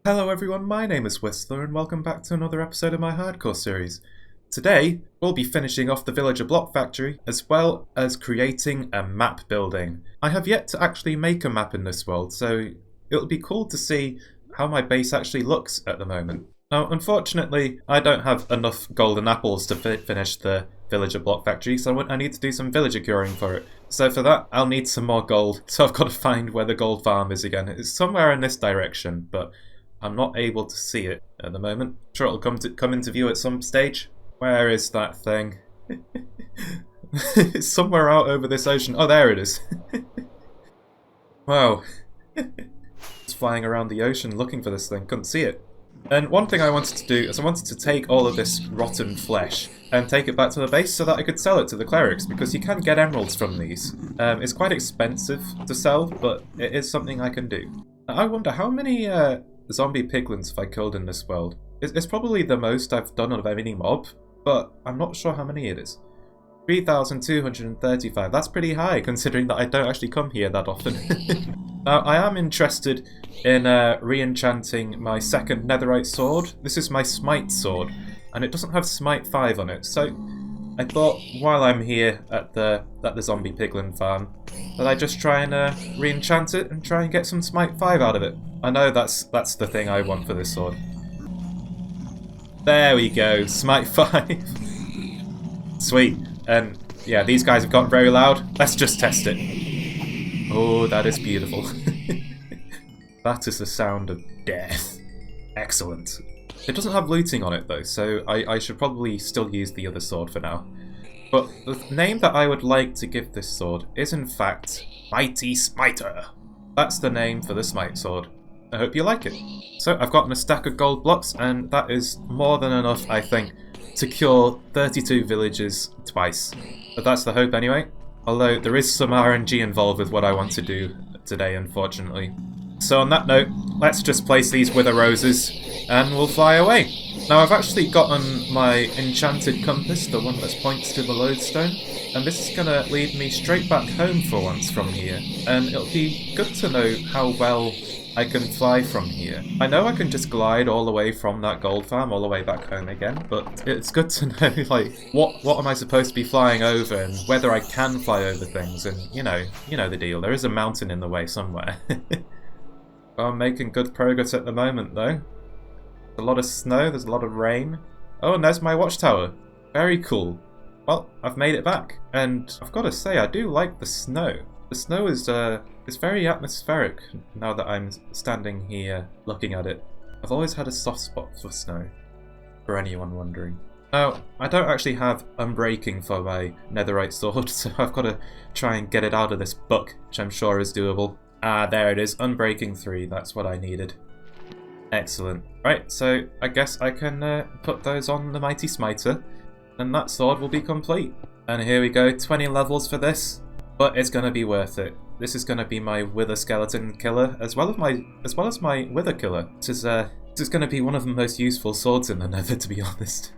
Hello everyone, my name is Whistler and welcome back to another episode of my hardcore series. Today, we'll be finishing off the villager block factory as well as creating a map building. I have yet to actually make a map in this world, so it'll be cool to see how my base actually looks at the moment. Now, unfortunately, I don't have enough golden apples to finish the villager block factory, so I need to do some villager curing for it. So for that, I'll need some more gold, so I've got to find where the gold farm is again. It's somewhere in this direction, but I'm not able to see it at the moment. I'm sure it'll come into view at some stage. Where is that thing? It's somewhere out over this ocean. Oh, there it is. Wow. It's flying around the ocean looking for this thing. Couldn't see it. And one thing I wanted to do is I wanted to take all of this rotten flesh and take it back to the base so that I could sell it to the clerics, because you can get emeralds from these. It's quite expensive to sell, but it is something I can do. I wonder how many zombie piglins have I killed in this world. It's probably the most I've done of any mob, but I'm not sure how many it is. 3,235, that's pretty high considering that I don't actually come here that often. Now, I am interested in re-enchanting my second netherite sword. This is my smite sword, and it doesn't have smite 5 on it, so I thought while I'm here at the zombie piglin farm that I just try and re-enchant it and try and get some smite 5 out of it. I know that's the thing I want for this sword. There we go, smite 5. Sweet. And yeah, these guys have gotten very loud. Let's just test it. Oh, that is beautiful. That is the sound of death. Excellent. It doesn't have looting on it though, so I should probably still use the other sword for now. But the name that I would like to give this sword is in fact Mighty Smiter. That's the name for the smite sword. I hope you like it. So I've gotten a stack of gold blocks, and that is more than enough, I think, to cure 32 villagers twice. But that's the hope anyway. Although there is some RNG involved with what I want to do today, unfortunately. So on that note, let's just place these wither roses and we'll fly away. Now I've actually gotten my enchanted compass, the one that points to the lodestone, and this is going to lead me straight back home for once from here. And it'll be good to know how well I can fly from here. I know I can just glide all the way from that gold farm all the way back home again, but it's good to know, like, what am I supposed to be flying over and whether I can fly over things, and you know the deal. There is a mountain in the way somewhere. Well, I'm making good progress at the moment though. There's a lot of snow, there's a lot of rain. Oh, and there's my watchtower. Very cool. Well, I've made it back, and I've got to say I do like the snow. The snow is it's very atmospheric now that I'm standing here looking at it. I've always had a soft spot for snow, for anyone wondering. Now, I don't actually have unbreaking for my netherite sword, so I've got to try and get it out of this book, which I'm sure is doable. Ah, there it is, unbreaking 3, that's what I needed. Excellent. Right, so I guess I can put those on the Mighty Smiter, and that sword will be complete. And here we go, 20 levels for this, but it's going to be worth it. This is going to be my wither skeleton killer, as well as my wither killer. This is going to be one of the most useful swords in the nether, to be honest.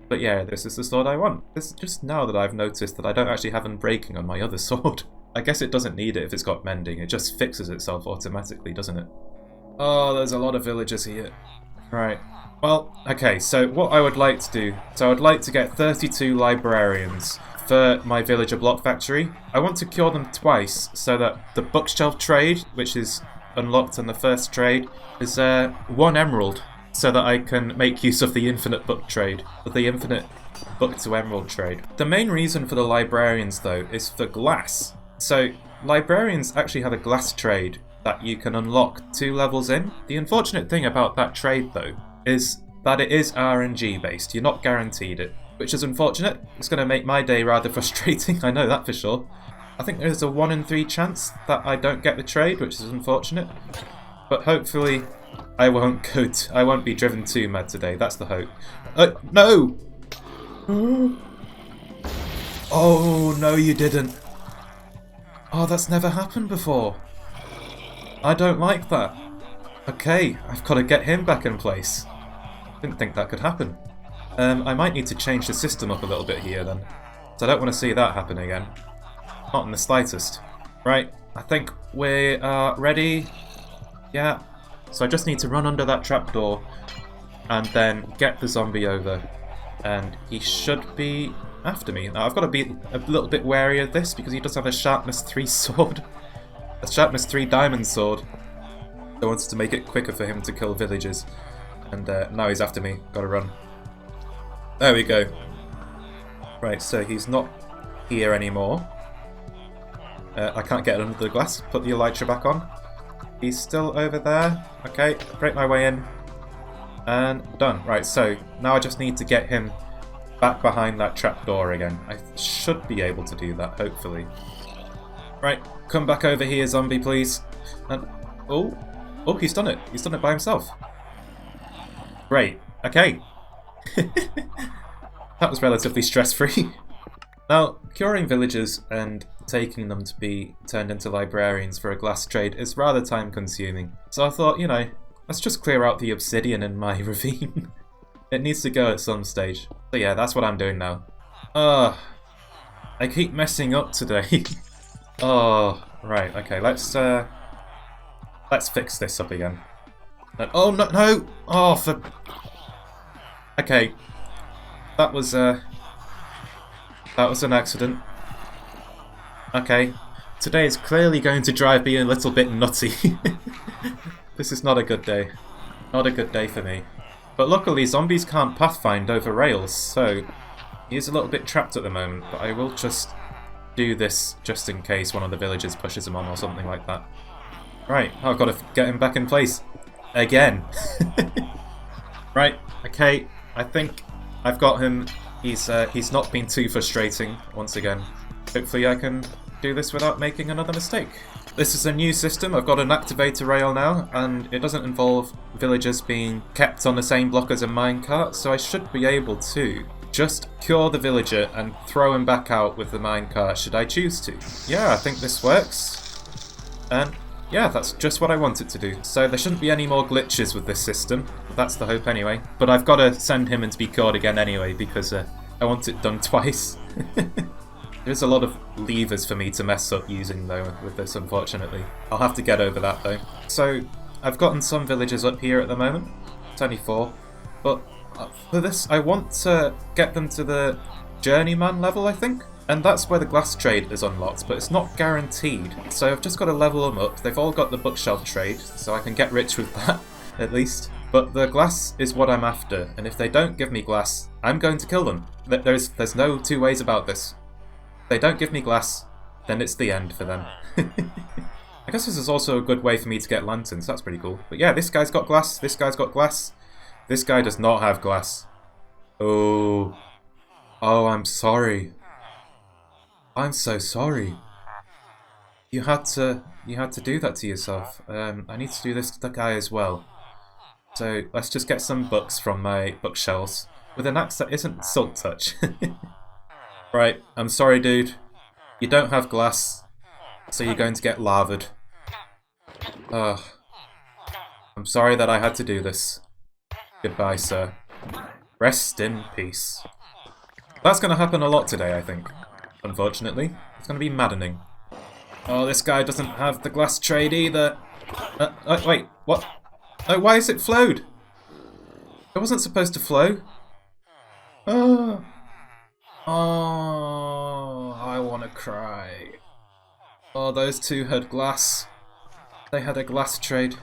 But yeah, this is the sword I want. It's just now that I've noticed that I don't actually have unbreaking on my other sword. I guess it doesn't need it if it's got mending, it just fixes itself automatically, doesn't it? Oh, there's a lot of villagers here. Right. Well, okay, so what I would like to do, so I would like to get 32 librarians for my villager block factory. I want to cure them twice so that the bookshelf trade, which is unlocked on the first trade, is 1 emerald, so that I can make use of the infinite book trade, or the infinite book to emerald trade. The main reason for the librarians though is for glass. So librarians actually have a glass trade that you can unlock 2 levels in. The unfortunate thing about that trade though is that it is RNG based, you're not guaranteed it, which is unfortunate. It's going to make my day rather frustrating, I know that for sure. I think there's a 1 in 3 chance that I don't get the trade, which is unfortunate. But hopefully I won't be driven too mad today, that's the hope. No! Oh, no you didn't. Oh, that's never happened before. I don't like that. Okay, I've got to get him back in place. Didn't think that could happen. I might need to change the system up a little bit here then. So I don't want to see that happen again. Not in the slightest. Right, I think we are ready. Yeah, So I just need to run under that trapdoor and then get the zombie over. And he should be after me. Now I've got to be a little bit wary of this because he does have a sharpness 3 sword. A sharpness 3 diamond sword. I wanted to make it quicker for him to kill villagers. And now he's after me. Gotta run. There we go. Right, so he's not here anymore. I can't get under the glass. Put the elytra back on. He's still over there. Okay, break my way in. And done. Right, so now I just need to get him back behind that trapdoor again. I should be able to do that, hopefully. Right, come back over here, zombie, please. And oh, he's done it. He's done it by himself. Great. Okay. That was relatively stress-free. Now, curing villagers and taking them to be turned into librarians for a glass trade is rather time-consuming. So I thought, you know, let's just clear out the obsidian in my ravine. It needs to go at some stage. So yeah, that's what I'm doing now. I keep messing up today. Right, okay, let's fix this up again. Oh, no! Oh, for... Okay. That was an accident. Okay. Today is clearly going to drive me a little bit nutty. This is not a good day. Not a good day for me. But luckily, zombies can't pathfind over rails, so he's a little bit trapped at the moment, but I will just do this just in case one of the villagers pushes him on or something like that. Right, I've got to get him back in place. Again. Right, okay, I think I've got him. He's not been too frustrating once again. Hopefully I can do this without making another mistake. This is a new system. I've got an activator rail now, and it doesn't involve villagers being kept on the same block as a minecart, so I should be able to just cure the villager and throw him back out with the minecart should I choose to. Yeah, I think this works. And yeah, that's just what I want it to do. So there shouldn't be any more glitches with this system. That's the hope anyway. But I've got to send him in to be cured again anyway, because I want it done twice. There's a lot of levers for me to mess up using though with this, unfortunately. I'll have to get over that though. So I've gotten some villagers up here at the moment. It's only 4. But for this I want to get them to the journeyman level, I think. And that's where the glass trade is unlocked, but it's not guaranteed. So I've just got to level them up. They've all got the bookshelf trade, so I can get rich with that, at least. But the glass is what I'm after, and if they don't give me glass, I'm going to kill them. There's no two ways about this. If they don't give me glass, then it's the end for them. I guess this is also a good way for me to get lanterns, that's pretty cool. But yeah, this guy's got glass, this guy's got glass. This guy does not have glass. Oh, I'm sorry. I'm so sorry. You had to do that to yourself. I need to do this to the guy as well. So let's just get some books from my bookshelves with an axe that isn't Silk Touch. Right, I'm sorry, dude. You don't have glass, so you're going to get lavaed. I'm sorry that I had to do this. Goodbye, sir. Rest in peace. That's going to happen a lot today, I think. Unfortunately. It's going to be maddening. Oh, this guy doesn't have the glass trade either. Wait, what? Oh, why is it flowed? It wasn't supposed to flow. Oh, I want to cry. Oh, those two had glass. They had a glass trade.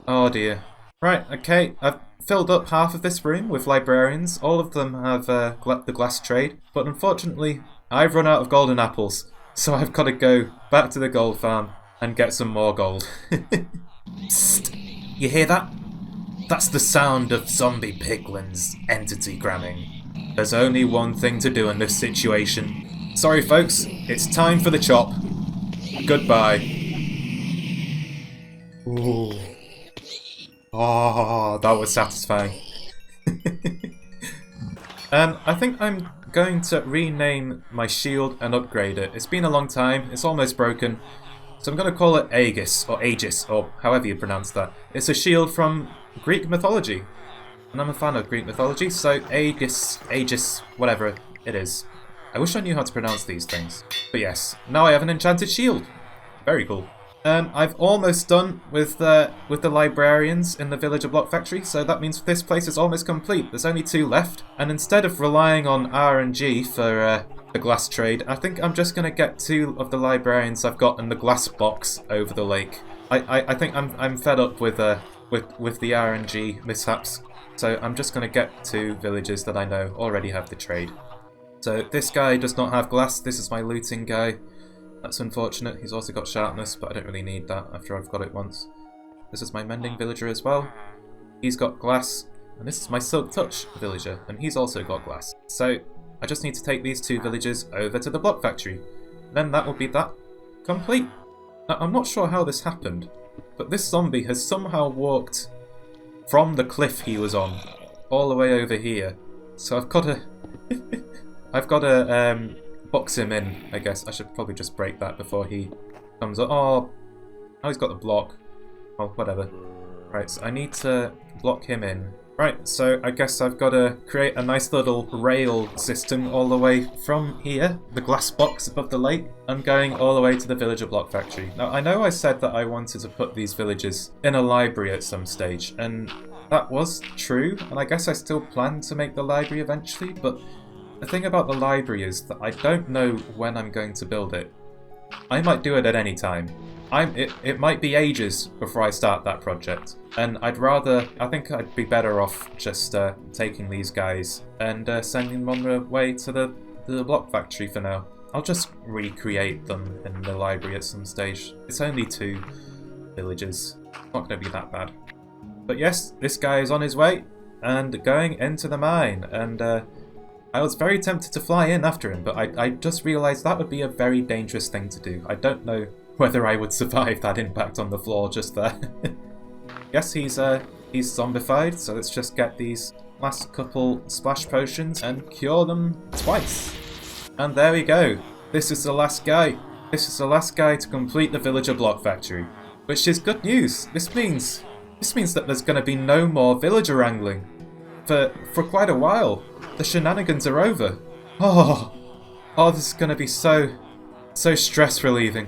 Oh dear. Right, okay, I've filled up half of this room with librarians. All of them have the glass trade, but unfortunately, I've run out of golden apples, so I've got to go back to the gold farm and get some more gold. Psst, you hear that? That's the sound of zombie piglins entity gramming. There's only one thing to do in this situation. Sorry folks, it's time for the chop. Goodbye. Ooh. Oh, that was satisfying. I think I'm going to rename my shield and upgrade it. It's been a long time, it's almost broken. So I'm going to call it Aegis, or however you pronounce that. It's a shield from Greek mythology. And I'm a fan of Greek mythology, so Aegis, whatever it is. I wish I knew how to pronounce these things. But yes, now I have an enchanted shield. Very cool. I've almost done with the librarians in the villager block factory, so that means this place is almost complete. There's only 2 left, and instead of relying on RNG for the glass trade, I think I'm just going to get 2 of the librarians I've got in the glass box over the lake. I think I'm fed up with the RNG mishaps, so I'm just going to get 2 villagers that I know already have the trade. So this guy does not have glass. This is my looting guy. That's unfortunate. He's also got sharpness, but I don't really need that after I've got it once. This is my mending villager as well. He's got glass. And this is my silk touch villager, and he's also got glass. So I just need to take these 2 villagers over to the block factory. Then that will be that complete. Now, I'm not sure how this happened, but this zombie has somehow walked from the cliff he was on all the way over here. So I've got to I've got to box him in, I guess. I should probably just break that before he comes up. Oh, he's got the block. Oh, whatever. Right, so I need to block him in. Right, so I guess I've got to create a nice little rail system all the way from here, the glass box above the lake, and going all the way to the villager block factory. Now, I know I said that I wanted to put these villagers in a library at some stage, and that was true, and I guess I still plan to make the library eventually, but the thing about the library is that I don't know when I'm going to build it. I might do it at any time. It might be ages before I start that project, and I think I'd be better off just taking these guys and sending them on their way to the block factory for now. I'll just recreate them in the library at some stage. It's only 2 villagers. It's not going to be that bad. But yes, this guy is on his way and going into the mine, and I was very tempted to fly in after him, but I just realised that would be a very dangerous thing to do. I don't know whether I would survive that impact on the floor just there. Yes, he's zombified, so let's just get these last couple splash potions and cure them twice. And there we go. This is the last guy. This is the last guy to complete the villager block factory, which is good news. This means that there's going to be no more villager wrangling for quite a while. The shenanigans are over. Oh, this is going to be so stress relieving.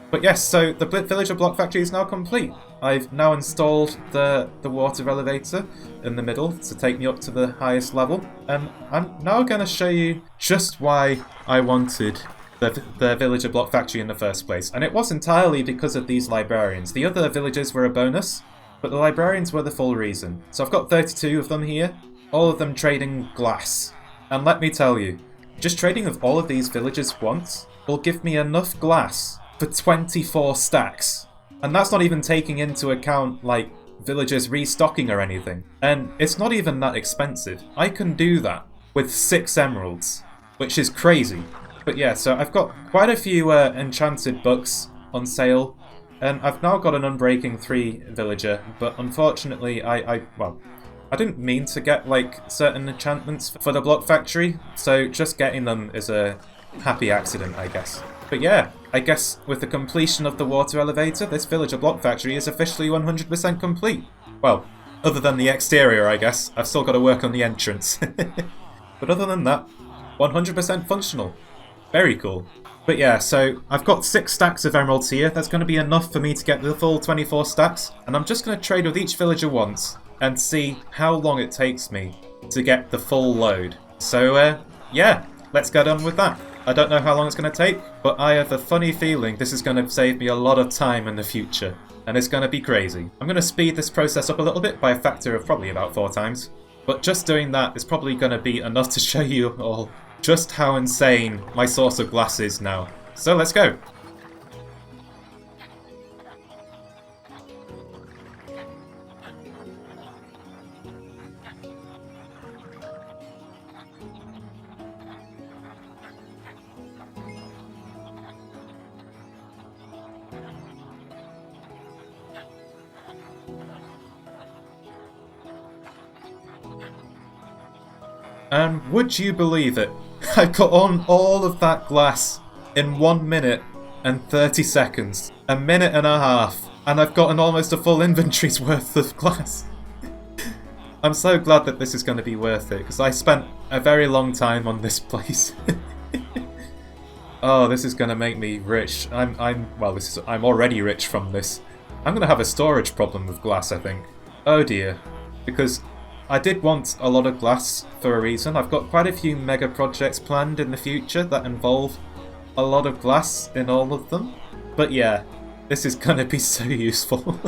But yes, so the villager block factory is now complete. I've now installed the water elevator in the middle to take me up to the highest level, and I'm now going to show you just why I wanted the villager block factory in the first place. And it was entirely because of these librarians. The other villagers were a bonus, but the librarians were the full reason. So I've got 32 of them here, all of them trading glass. And let me tell you, just trading with all of these villagers once will give me enough glass for 24 stacks. And that's not even taking into account, like, villagers restocking or anything. And it's not even that expensive. I can do that with 6 emeralds, which is crazy. But yeah, so I've got quite a few enchanted books on sale, and I've now got an Unbreaking 3 villager, but unfortunately I didn't mean to get, like, certain enchantments for the block factory, so just getting them is a happy accident, I guess. But yeah, I guess with the completion of the water elevator, this villager block factory is officially 100% complete. Well, other than the exterior, I guess. I've still got to work on the entrance. But other than that, 100% functional. Very cool. But yeah, so I've got 6 stacks of emeralds here. That's going to be enough for me to get the full 24 stacks. And I'm just going to trade with each villager once and see how long it takes me to get the full load. So yeah, let's get on with that. I don't know how long it's going to take, but I have a funny feeling this is going to save me a lot of time in the future. And it's going to be crazy. I'm going to speed this process up a little bit by a factor of probably about 4 times. But just doing that is probably going to be enough to show you all just how insane my source of glass is now. So let's go! And would you believe it? I got on all of that glass in 1 minute and 30 seconds. A minute and a half. And I've gotten almost a full inventory's worth of glass. I'm so glad that this is going to be worth it, because I spent a very long time on this place. Oh, this is gonna make me rich. Well, I'm already rich from this. I'm gonna have a storage problem with glass, I think. Oh dear. Because I did want a lot of glass for a reason. I've got quite a few mega projects planned in the future that involve a lot of glass in all of them. But yeah, this is gonna be so useful.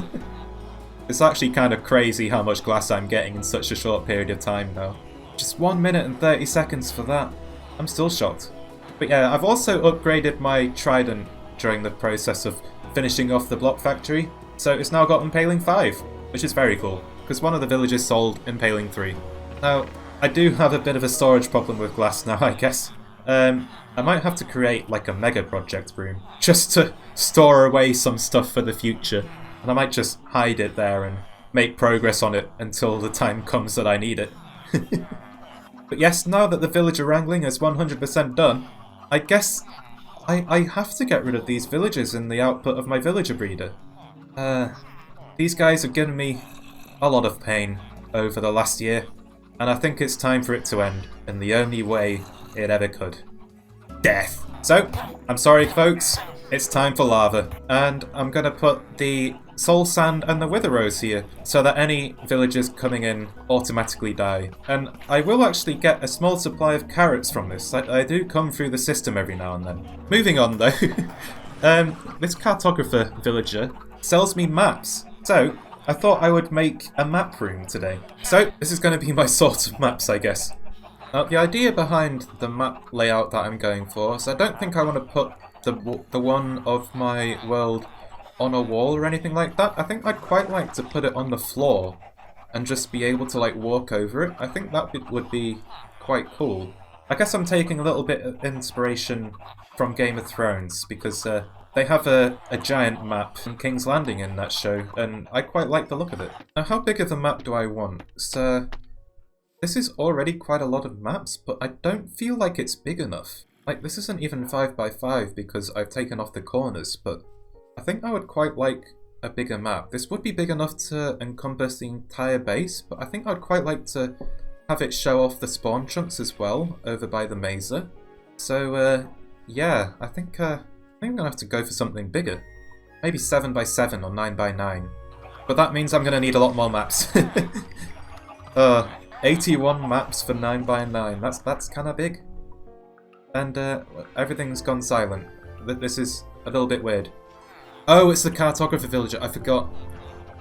It's actually kind of crazy how much glass I'm getting in such a short period of time now. Just 1 minute and 30 seconds for that. I'm still shocked. But yeah, I've also upgraded my Trident during the process of finishing off the block factory. So it's now got Impaling 5, which is very cool, because one of the villagers sold Impaling 3. Now, I do have a bit of a storage problem with glass now, I guess. I might have to create like a mega project room, just to store away some stuff for the future. And I might just hide it there and make progress on it until the time comes that I need it. But yes, now that the villager wrangling is 100% done, I guess I have to get rid of these villagers in the output of my villager breeder. These guys have given me a lot of pain over the last year, and I think it's time for it to end in the only way it ever could. Death. So, I'm sorry folks, it's time for lava, and I'm gonna put the soul sand and the wither rose here so that any villagers coming in automatically die. And I will actually get a small supply of carrots from this. I do come through the system every now and then. Moving on though, this cartographer villager sells me maps. So I thought I would make a map room today. So this is going to be my sort of maps, I guess. Now the idea behind the map layout that I'm going for is I don't think I want to put the one of my world on a wall or anything like that. I think I'd quite like to put it on the floor and just be able to like walk over it. I think that would be quite cool. I guess I'm taking a little bit of inspiration from Game of Thrones because they have a giant map in King's Landing in that show, and I quite like the look of it. Now, how big of a map do I want? So, this is already quite a lot of maps, but I don't feel like it's big enough. Like, this isn't even 5x5 because I've taken off the corners, but I think I would quite like a bigger map. This would be big enough to encompass the entire base, but I think I'd quite like to have it show off the spawn chunks as well over by the Mesa. So, yeah, I think I'm gonna have to go for something bigger. Maybe 7x7 or 9x9. But that means I'm gonna need a lot more maps. 81 maps for 9x9. That's kind of big. And everything's gone silent. This is a little bit weird. Oh, it's the cartographer villager, I forgot.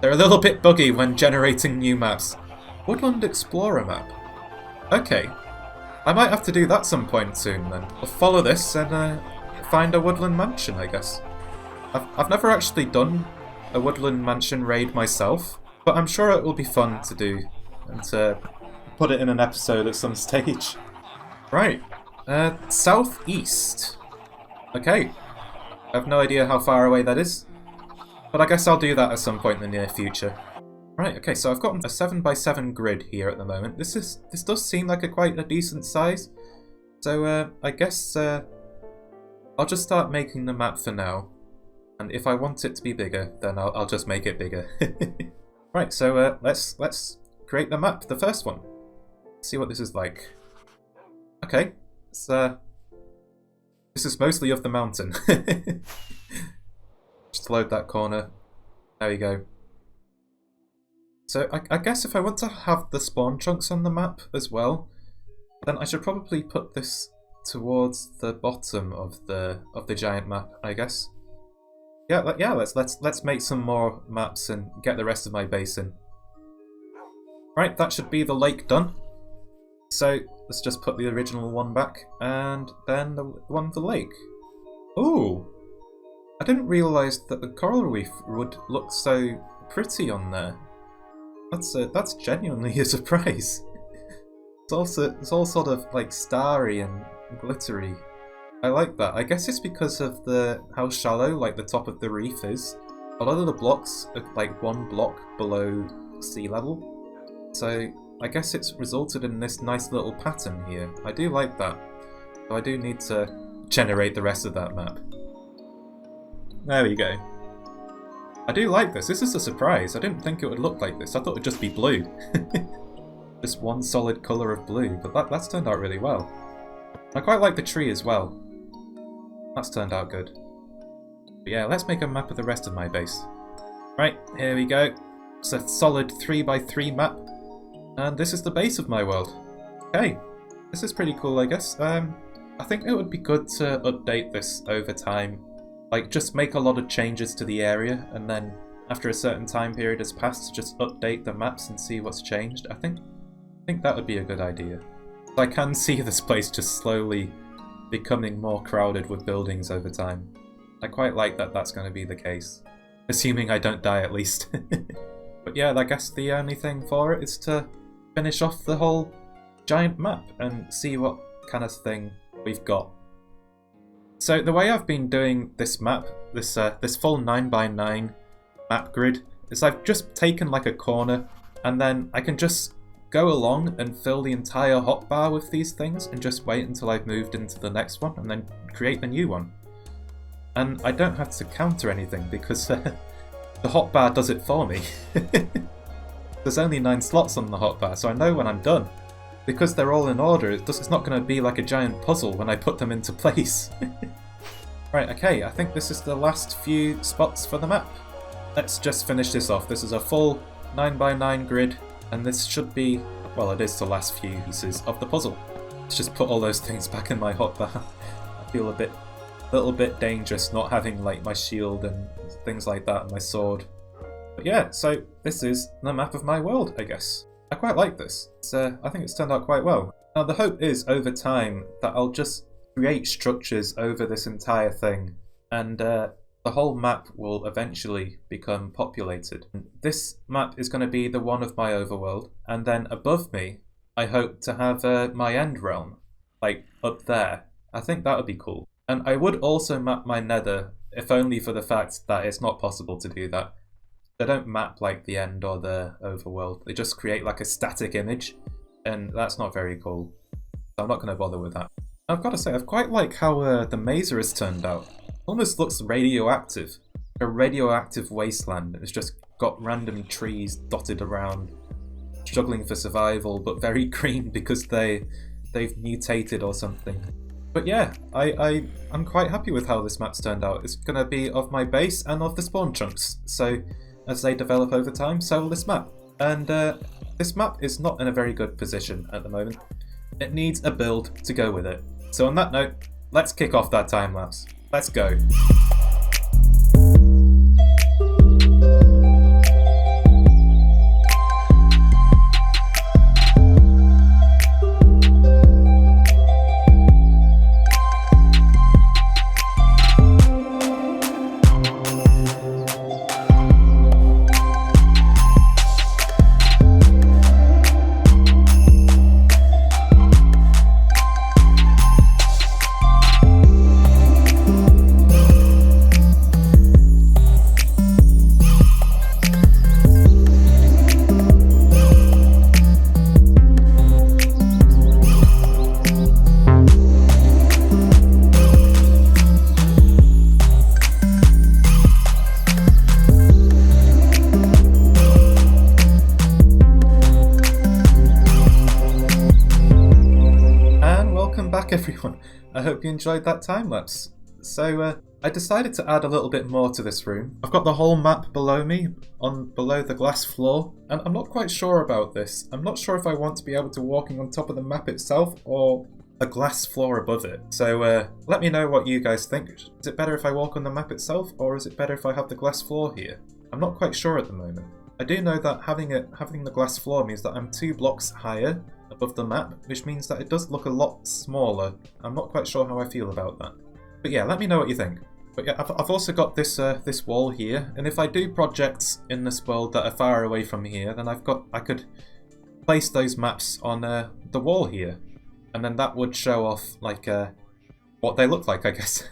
They're a little bit buggy when generating new maps. Woodland Explorer map. Okay. I might have to do that some point soon then. I'll follow this and find a woodland mansion, I guess. I've never actually done a woodland mansion raid myself, but I'm sure it will be fun to do and to put it in an episode at some stage. Right. Southeast. Okay. I have no idea how far away that is, but I guess I'll do that at some point in the near future. Right, okay, so I've got a 7x7 grid here at the moment. This does seem like quite a decent size, so I guess I'll just start making the map for now, and if I want it to be bigger, then I'll just make it bigger. Right, so let's create the map, the first one. See what this is like. Okay, this is mostly of the mountain. Just load that corner. There you go. So I guess if I want to have the spawn chunks on the map as well, then I should probably put this towards the bottom of the giant map, I guess. Yeah, let's make some more maps and get the rest of my base in. Right, that should be the lake done. So let's just put the original one back, and then the one for the lake. Ooh! I didn't realise that the coral reef would look so pretty on there. That's genuinely a surprise. It's all sort of like starry and glittery. I like that. I guess it's because of how shallow like the top of the reef is. A lot of the blocks are like 1 block below sea level, so I guess it's resulted in this nice little pattern here. I do like that. So I do need to generate the rest of that map. There we go. I do like this. This is a surprise. I didn't think it would look like this. I thought it would just be blue. Just one solid colour of blue, but that's turned out really well. I quite like the tree as well. That's turned out good. But yeah, let's make a map of the rest of my base. Right, here we go. It's a solid 3x3 map. And this is the base of my world. Okay, this is pretty cool, I guess. I think it would be good to update this over time. Like, just make a lot of changes to the area, and then after a certain time period has passed, just update the maps and see what's changed. I think that would be a good idea. I can see this place just slowly becoming more crowded with buildings over time. I quite like that that's going to be the case. Assuming I don't die, at least. But yeah, I guess the only thing for it is to finish off the whole giant map and see what kind of thing we've got. So the way I've been doing this map, this full 9x9 map grid, is I've just taken like a corner, and then I can just go along and fill the entire hotbar with these things and just wait until I've moved into the next one and then create the new one. And I don't have to counter anything because the hotbar does it for me. There's only 9 slots on the hotbar, so I know when I'm done. Because they're all in order, it's not going to be like a giant puzzle when I put them into place. Right, okay, I think this is the last few spots for the map. Let's just finish this off. This is a full 9x9 grid, and this should be, well, it is the last few pieces of the puzzle. Let's just put all those things back in my hotbar. I feel a little bit dangerous not having like my shield and things like that and my sword. But yeah, so this is the map of my world, I guess. I quite like this. I think it's turned out quite well. Now the hope is over time that I'll just create structures over this entire thing, and the whole map will eventually become populated. This map is going to be the one of my overworld, and then above me I hope to have my end realm, like up there. I think that would be cool. And I would also map my nether, if only for the fact that it's not possible to do that. They don't map like the end or the overworld. They just create like a static image, and that's not very cool. So I'm not going to bother with that. I've got to say, I quite like how the maze has turned out. Almost looks radioactive. A radioactive wasteland. It's just got random trees dotted around, struggling for survival, but very green because they've mutated or something. But yeah, I'm quite happy with how this map's turned out. It's going to be of my base and of the spawn chunks. So as they develop over time, so will this map. And this map is not in a very good position at the moment. It needs a build to go with it. So on that note, let's kick off that time lapse. Let's go. Everyone, I hope you enjoyed that time lapse. So I decided to add a little bit more to this room. I've got the whole map below me, below the glass floor, and I'm not quite sure about this. I'm not sure if I want to be able to walking on top of the map itself or a glass floor above it. So let me know what you guys think. Is it better if I walk on the map itself, or is it better if I have the glass floor here? I'm not quite sure at the moment. I do know that having the glass floor means that I'm 2 blocks higher above the map, which means that it does look a lot smaller. I'm not quite sure how I feel about that. But yeah, let me know what you think. But yeah, I've also got this this wall here, and if I do projects in this world that are far away from here, then I could place those maps on the wall here, and then that would show off like what they look like, I guess.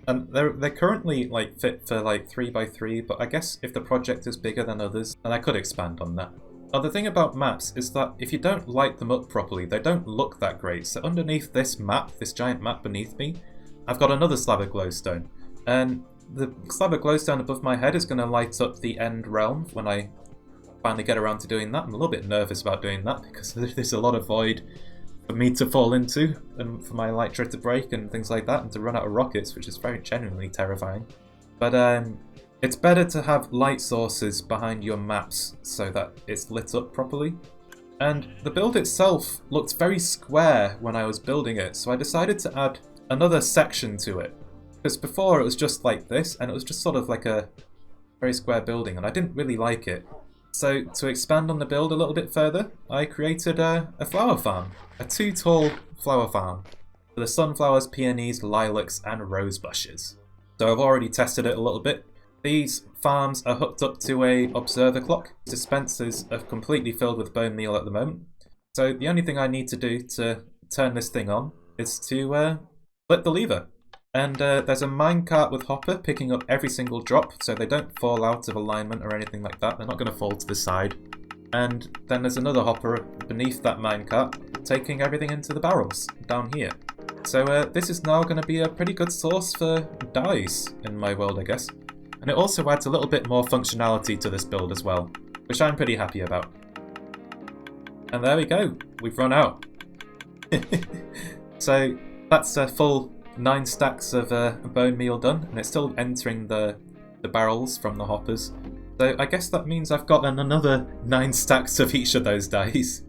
And they're currently like fit for like 3x3, but I guess if the project is bigger than others, then I could expand on that. Now the thing about maps is that if you don't light them up properly, they don't look that great. So underneath this map, this giant map beneath me, I've got another slab of glowstone. And the slab of glowstone above my head is going to light up the end realm when I finally get around to doing that. I'm a little bit nervous about doing that because there's a lot of void for me to fall into, and for my elytra to break and things like that, and to run out of rockets, which is very genuinely terrifying. But it's better to have light sources behind your maps so that it's lit up properly. And the build itself looked very square when I was building it, so I decided to add another section to it. Because before it was just like this, and it was just sort of like a very square building, and I didn't really like it. So to expand on the build a little bit further, I created a flower farm. A 2-tall flower farm for the sunflowers, peonies, lilacs and rose bushes. So I've already tested it a little bit. These farms are hooked up to a observer clock. Dispensers are completely filled with bone meal at the moment. So the only thing I need to do to turn this thing on is to flip the lever. And there's a minecart with hopper picking up every single drop so they don't fall out of alignment or anything like that. They're not going to fall to the side. And then there's another hopper beneath that minecart taking everything into the barrels down here. So this is now going to be a pretty good source for dyes in my world, I guess. And it also adds a little bit more functionality to this build as well, which I'm pretty happy about. And there we go, we've run out. So that's a full 9 stacks of bone meal done, and it's still entering the barrels from the hoppers. So I guess that means I've got another 9 stacks of each of those dyes.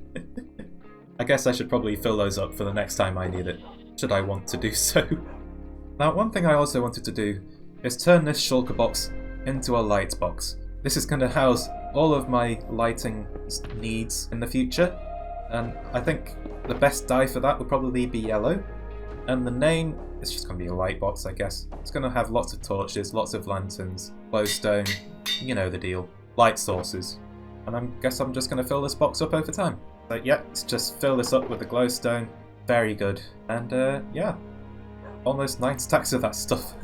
I guess I should probably fill those up for the next time I need it, should I want to do so. Now, one thing I also wanted to do is turn this shulker box into a light box. This is going to house all of my lighting needs in the future, and I think the best dye for that would probably be yellow. And the name, it's just going to be a light box, I guess. It's going to have lots of torches, lots of lanterns, glowstone, you know the deal. Light sources. And I guess I'm just going to fill this box up over time. So yeah, let's just fill this up with the glowstone. Very good. And yeah, almost 9 stacks of that stuff.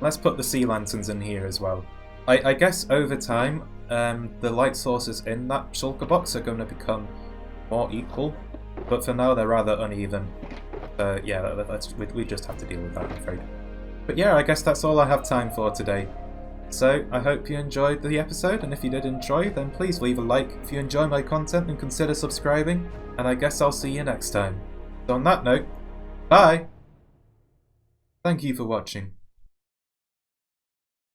Let's put the sea lanterns in here as well. I guess over time, the light sources in that shulker box are going to become more equal. But for now, they're rather uneven. Yeah, we just have to deal with that, I'm afraid. But yeah, I guess that's all I have time for today. So I hope you enjoyed the episode, and if you did enjoy, then please leave a like if you enjoy my content and consider subscribing, and I guess I'll see you next time. So on that note, bye! Thank you for watching.